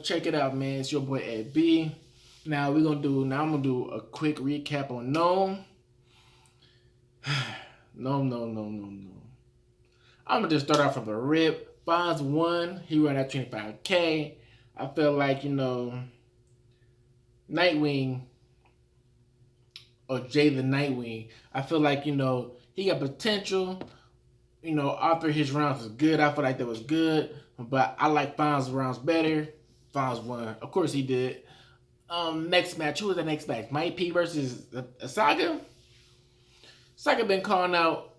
Check it out, man. It's your boy Ed B. I'm gonna do a quick recap on Nome. No. I'm gonna just start off from the rip. Bonds won. He ran at 25K. I feel like Nightwing or Jay the Nightwing. I feel like he got potential. After his rounds was good. I feel like that was good, but I like Bonds rounds better. Bonds won. Of course he did. Next match. Who was the next match? Mike P versus Saga. Saga been calling out,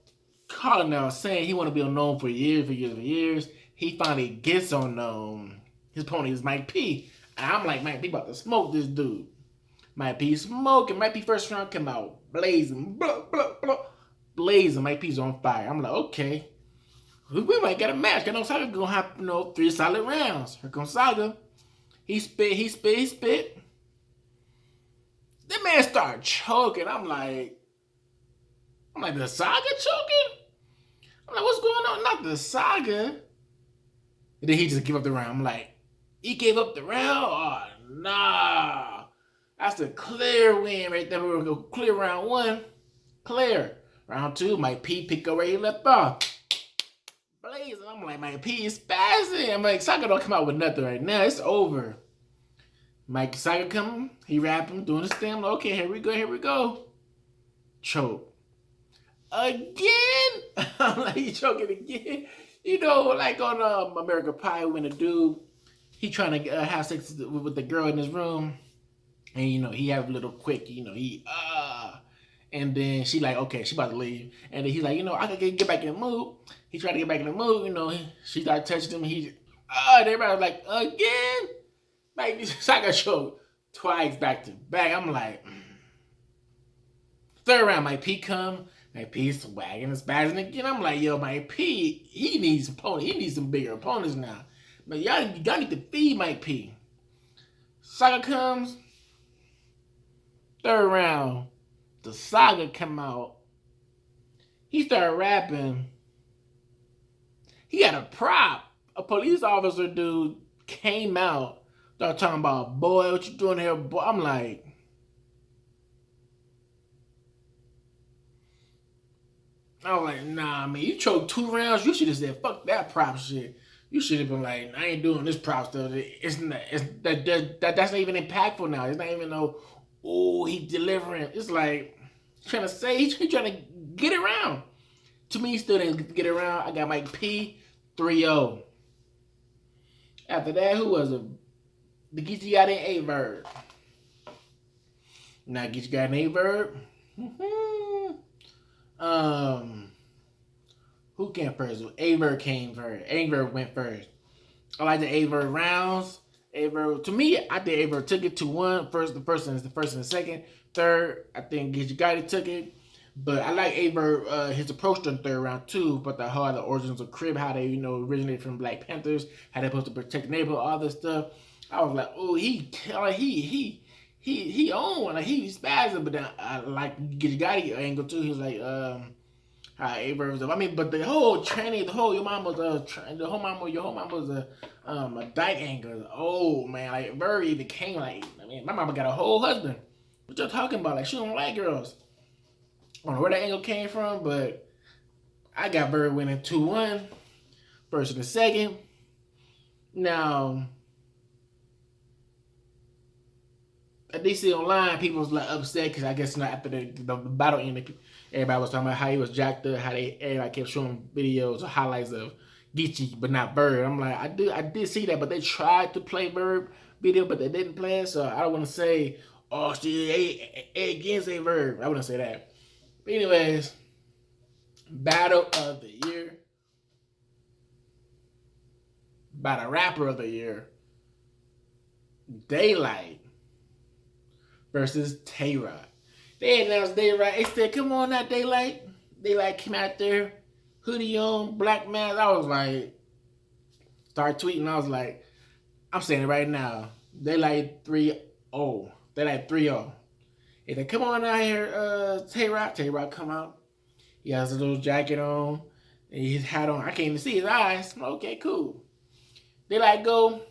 saying he want to be on Gnome for years. He finally gets on Gnome. His opponent is Mike P. And I'm like, Mike P about to smoke this dude. Mike P smoking. Mike P first round come out blazing. Blazing. Mike P's on fire. I'm like, okay. We might get a match. I know Saga gonna have 3 solid rounds. Here comes Saga. He spit. That man started choking. I'm like, the Saga choking? I'm like, what's going on? Not the Saga. And then he just give up the round. I'm like, he gave up the round? Oh, nah. That's a clear win right there. We're going to go clear round 1. Clear. Round 2, Mike P pick up where he left off. Blazing. I'm like, Mike P is spazzing. I'm like, Saga don't come out with nothing right now. It's over. Mike Saga coming. He rapping, doing his thing. I'm like, okay, here we go. Choke. Again? I'm like, he choking again. Like on American Pie when a dude, he trying to have sex with the girl in his room. And, he have a little quick, and then she like, okay, she about to leave. And then he's like, I can get back in the mood. He tried to get back in the mood, she started touching him. And everybody was like, again? Like, Saga choked twice back to back. I'm like, third round, Mike P come. Mike P swagging and spazzing again. I'm like, yo, Mike P, he needs some bigger opponents now. But y'all need to feed Mike P. Saga comes. Third round, the Saga come out. He started rapping. He had a prop. A police officer dude came out. Started talking about, boy, what you doing here, boy? I'm like, nah, man, you choked 2 rounds. You should have said, fuck that prop shit. You should have been like, I ain't doing this prop stuff. That's not even impactful now. It's not even he delivering. It's like, he's trying to get around. To me, he still didn't get around. I got Mike P, 3-0. After that, who was it? The Geechee got in A-Verb. Now Geechee got in A-Verb. Who came first? A-Verb came first. A-Verb went first. I like the A-Verb rounds. A-Verb, to me, I think A-Verb took it 2-1. The first and the second. Third, I think Geechee took it. But I like A-Verb, his approach to the third round too. But the origins of Crib, how they originated from Black Panthers, how they supposed to protect the neighborhood, all this stuff. I was like, oh, he owned one. Like, he was spazzing. But then I like Geechee angle too. He was like, how A-Verb was. I mean, but the whole training, your mom was a dyke angle. Oh man, like Verb even came like, I mean, my mama got a whole husband. What y'all talking about? Like, she don't like girls. I don't know where that angle came from, but I got Verb winning 2-1. First and the second. Now, at DC Online, people was like upset because I guess after the battle ended, everybody was talking about how he was jacked up, how everybody kept showing videos or highlights of Geechee, but not Verb. I'm like, I did see that, but they tried to play Verb video, but they didn't play it. So I don't want to say, oh, she against a Verb. I wouldn't say that. But anyways, battle of the year, battle rapper of the year, Daylight versus Tay-Rock. They announced Daylight. They said, come on now, Daylight. Daylight came out there, hoodie on, black mask. I was like, start tweeting. I was like, I'm saying it right now. Daylight 3-0. Daylight 3-0. They said, come on out here, Tay-Rock. Tay-Rock come out. He has a little jacket on, and his hat on. I can't even see his eyes. Okay, cool. Daylight go.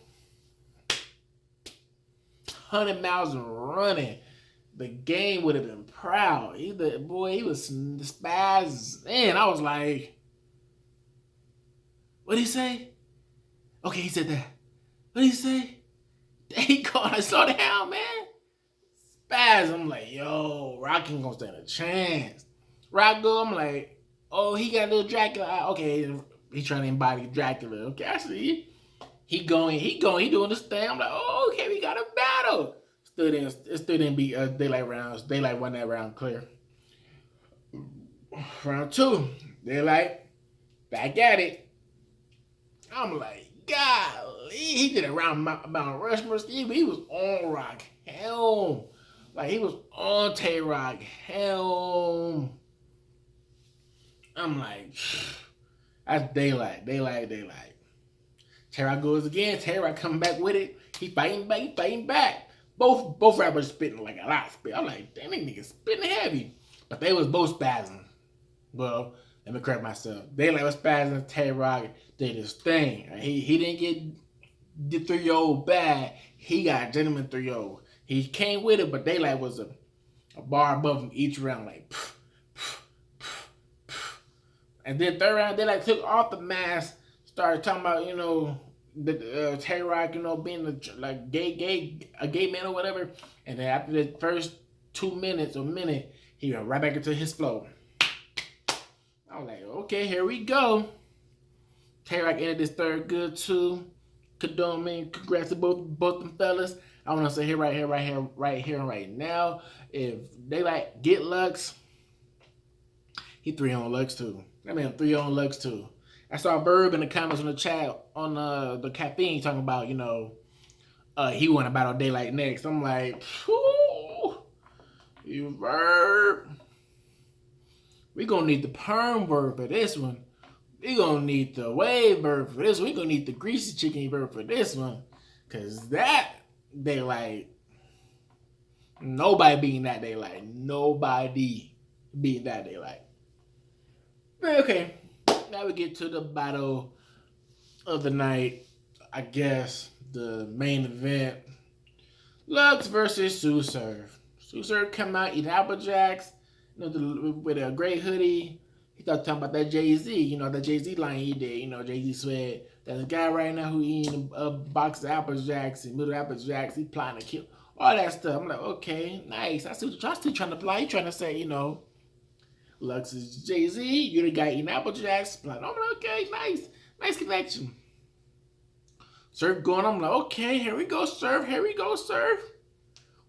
100 miles and running, the game would have been proud. He was spazzing. And I was like, what did he say? Okay, he said that. What did he say? He called. I saw the hound, man. Spaz. I'm like, yo, Rock ain't gonna stand a chance. Rock go, I'm like, oh, he got a little Dracula. Okay, he trying to embody Dracula. Okay, I see. He doing this thing. I'm like, oh, okay, we got a battle. Still didn't beat daylight rounds. Daylight won that round clear. Round 2, daylight back at it. I'm like, golly, he did a round Mount Rushmore. He was on Rock Helm. Like, he was on Tay-Rock Helm. I'm like, that's daylight. Tay-Rock goes again. Tay-Rock coming back with it. He fighting back. Both rappers spitting like a lot of spit. I'm like, damn, these niggas spitting heavy. But they was both spazzing. Well, let me correct myself. Daylight was spazzing. Tay-Rock did his thing. He didn't get the 3-0 bad. He got gentleman 3-0. He came with it, but Daylight was a bar above him each round, like. And then third round, Daylight took off the mask, started talking about, the Tay-Rock, being a gay man or whatever. And then after the first 2 minutes or minute, he went right back into his flow. I was like, okay, here we go. Tay-Rock ended this third good too. Congrats to both them fellas. I want to say right here, right now. If Daylight get Lux, he 3 on Lux too. I mean, 3 on Lux too. I saw Verb in the comments on the chat on the caffeine talking about, he want to battle Daylight next. I'm like, you Verb. We gonna need the perm Verb for this one. We gonna need the wave Verb for this one. We gonna need the greasy chicken Verb for this one. Cause that Daylight, nobody beating that Daylight. Nobody beating that Daylight. Okay, now we get to the battle of the night. I guess the main event. Lux versus Sue Surf. Sue Surf come out eating Apple Jacks, with a gray hoodie. He started talking about that Jay-Z, that Jay-Z line he did. Jay-Z said, there's a guy right now who eating a box of Apple Jacks and little Apple Jacks. He plotting to kill. All that stuff. I'm like, okay, nice. I see what you're still trying to play. He's trying to say, Lux is Jay-Z. You're the guy eating Apple Jacks. I'm like, okay, nice. Nice connection. Surf going, I'm like, okay, here we go, Surf. Here we go, Surf.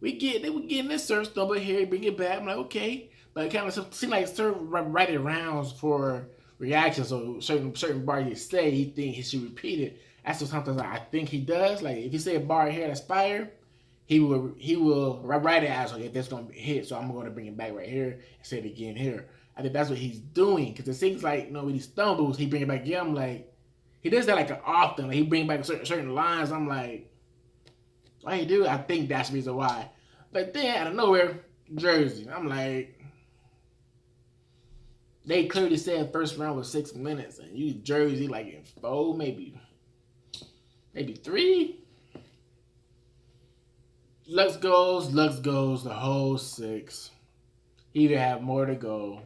We getting this Surf stumble here, bring it back. I'm like, okay. But it kind of seemed like Surf writing rounds for reactions. So certain bar he say, he think he should repeat it. That's what sometimes I think he does. Like, if he say a bar here that's fire, he will write it as, okay, that's going to hit, so I'm going to bring it back right here and say it again here. I think that's what he's doing. Because it seems like, when he stumbles, he bring it back again. I'm like, he does that like often. Like, he bring back certain lines. I'm like, why he do? I think that's the reason why. But then, out of nowhere, Jersey. I'm like, they clearly said first round was 6 minutes. And you Jersey like in 4, maybe 3. Lux goes the whole 6. He either have more to go.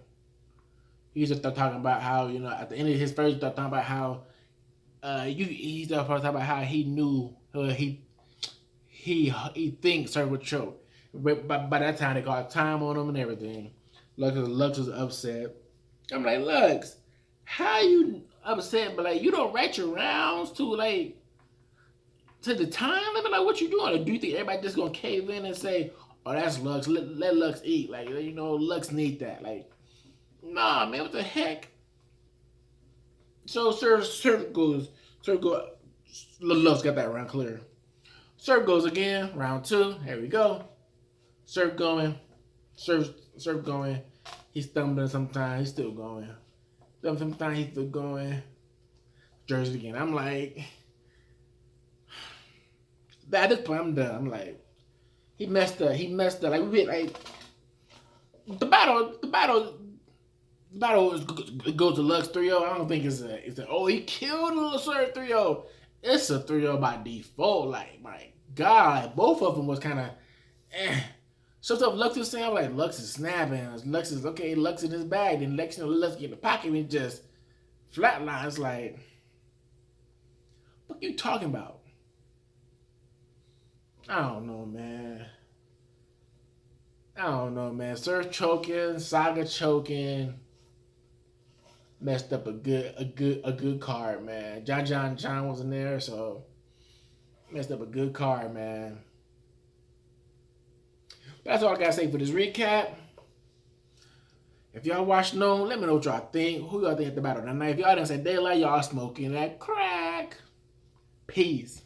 He just started talking about how, at the end of his first, he started talking about how he started talking about how he knew he thinks Surf would choke. But by that time, they called time on him and everything. Lux was upset. I'm like, Lux, how you upset? But, like, you don't write your rounds to the time limit? Like, what you doing? Or do you think everybody just gonna cave in and say, oh, that's Lux, let Lux eat? Like, Lux need that. Like, nah, man, what the heck? So Surf goes, Lux got that round clear. Surf goes again, round 2. Here we go. Surf going. He's stumbling sometimes. He's still going. Sometimes he's still going. Jersey again. I'm like, at this point, I'm done. I'm like, he messed up. Like, we hit, like, the battle goes to Lux 3-0. I don't think it's a he killed Surf 3-0. It's a 3-0 by default. Like, my God, both of them was kind of eh. So stuff Lux was saying, I was like, Lux is snapping. Lux is okay. Lux in his bag. Then Lux, Lux get in the pocket and just flatlines. Like, what you talking about? I don't know, man. I don't know, man. Surf choking, Saga choking, messed up a good card, man. John wasn't there, so messed up a good card, man. But that's all I gotta say for this recap. If y'all watch Nome, let me know what y'all think. Who y'all think at the battle tonight? If y'all didn't say daylight, y'all smoking that crack. Peace.